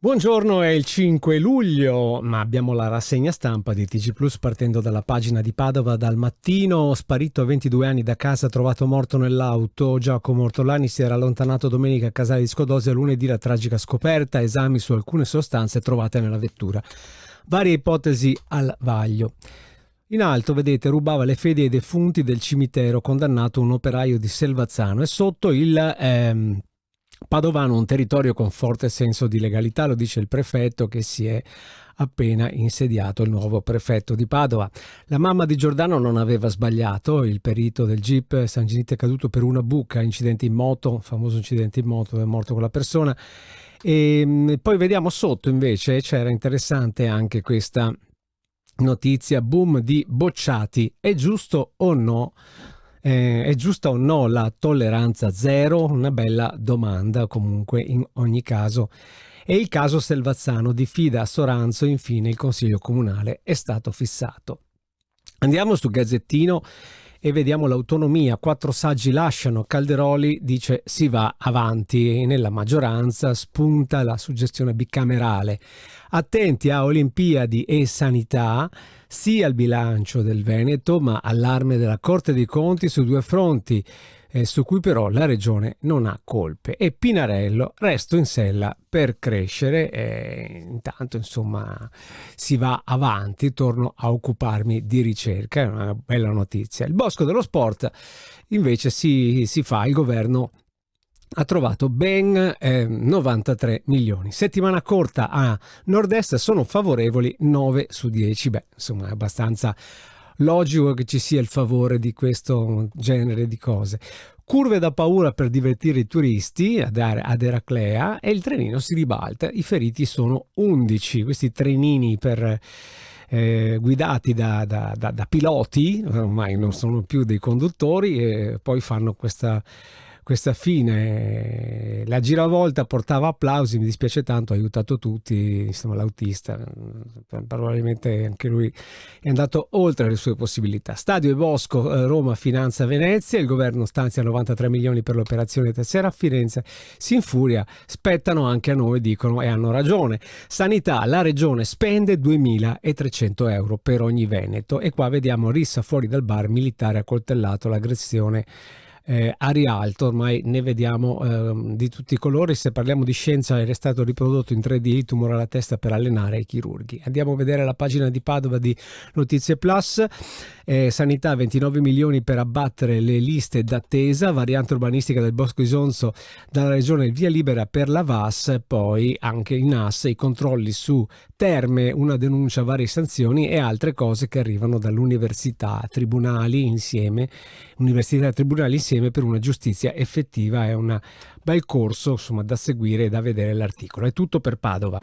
Buongiorno, è il 5 luglio, ma abbiamo la rassegna stampa di TG Plus partendo dalla pagina di Padova. Dal mattino, sparito a 22 anni da casa, trovato morto nell'auto. Giacomo Ortolani si era allontanato domenica a Casale di Scodozia, lunedì la tragica scoperta, esami su alcune sostanze trovate nella vettura. Varie ipotesi al vaglio. In alto, vedete, rubava le fedi ai defunti del cimitero, condannato un operaio di Selvazzano, e sotto il Padovano, un territorio con forte senso di legalità, lo dice il prefetto che si è appena insediato, il nuovo prefetto di Padova. La mamma di Giordano non aveva sbagliato, il perito del GIP Sanginite è caduto per una buca, incidente in moto, famoso incidente in moto dove è morto quella persona. E poi vediamo sotto invece, c'era interessante anche questa notizia, boom di bocciati, è giusto o no? È giusta o no la tolleranza zero? Una bella domanda comunque in ogni caso. E il caso Selvazzano diffida a Soranzo, infine il consiglio comunale è stato fissato. Andiamo sul Gazzettino e vediamo l'autonomia. 4 saggi lasciano, Calderoli dice si va avanti, e nella maggioranza spunta la suggestione bicamerale. Attenti a Olimpiadi e sanità, sì al bilancio del Veneto, ma allarme della Corte dei Conti su 2 fronti, su cui però la Regione non ha colpe. E Pinarello, resto in sella per crescere, intanto insomma si va avanti, torno a occuparmi di ricerca, è una bella notizia. Il Bosco dello Sport invece si fa, il governo ha trovato ben 93 milioni. Settimana corta a Nord-Est, sono favorevoli 9 su 10. Beh, insomma è abbastanza logico che ci sia il favore di questo genere di cose. Curve da paura per divertire i turisti ad Eraclea, e il trenino si ribalta, i feriti sono 11. Questi trenini guidati da piloti, ormai non sono più dei conduttori, e poi fanno questa fine. La giravolta portava applausi, mi dispiace tanto, ha aiutato tutti, insomma l'autista probabilmente anche lui è andato oltre le sue possibilità. Stadio e Bosco, Roma finanzia Venezia, il governo stanzia 93 milioni per l'operazione Tessera, a Firenze si infuria, spettano anche a noi, dicono, e hanno ragione. Sanità, la regione spende 2.300 euro per ogni veneto, e qua vediamo rissa fuori dal bar, militare accoltellato, l'aggressione a Rialto, ormai ne vediamo di tutti i colori. Se parliamo di scienza, è stato riprodotto in 3D il tumore alla testa per allenare i chirurghi. Andiamo a vedere la pagina di Padova di Notizie Plus. Sanità, 29 milioni per abbattere le liste d'attesa, variante urbanistica del Bosco Isonzo dalla regione, il via libera per la VAS, poi anche in AS i controlli su Terme, una denuncia, varie sanzioni e altre cose che arrivano dall'università, tribunali insieme per una giustizia effettiva. È un bel corso, insomma, da seguire e da vedere l'articolo. È tutto per Padova.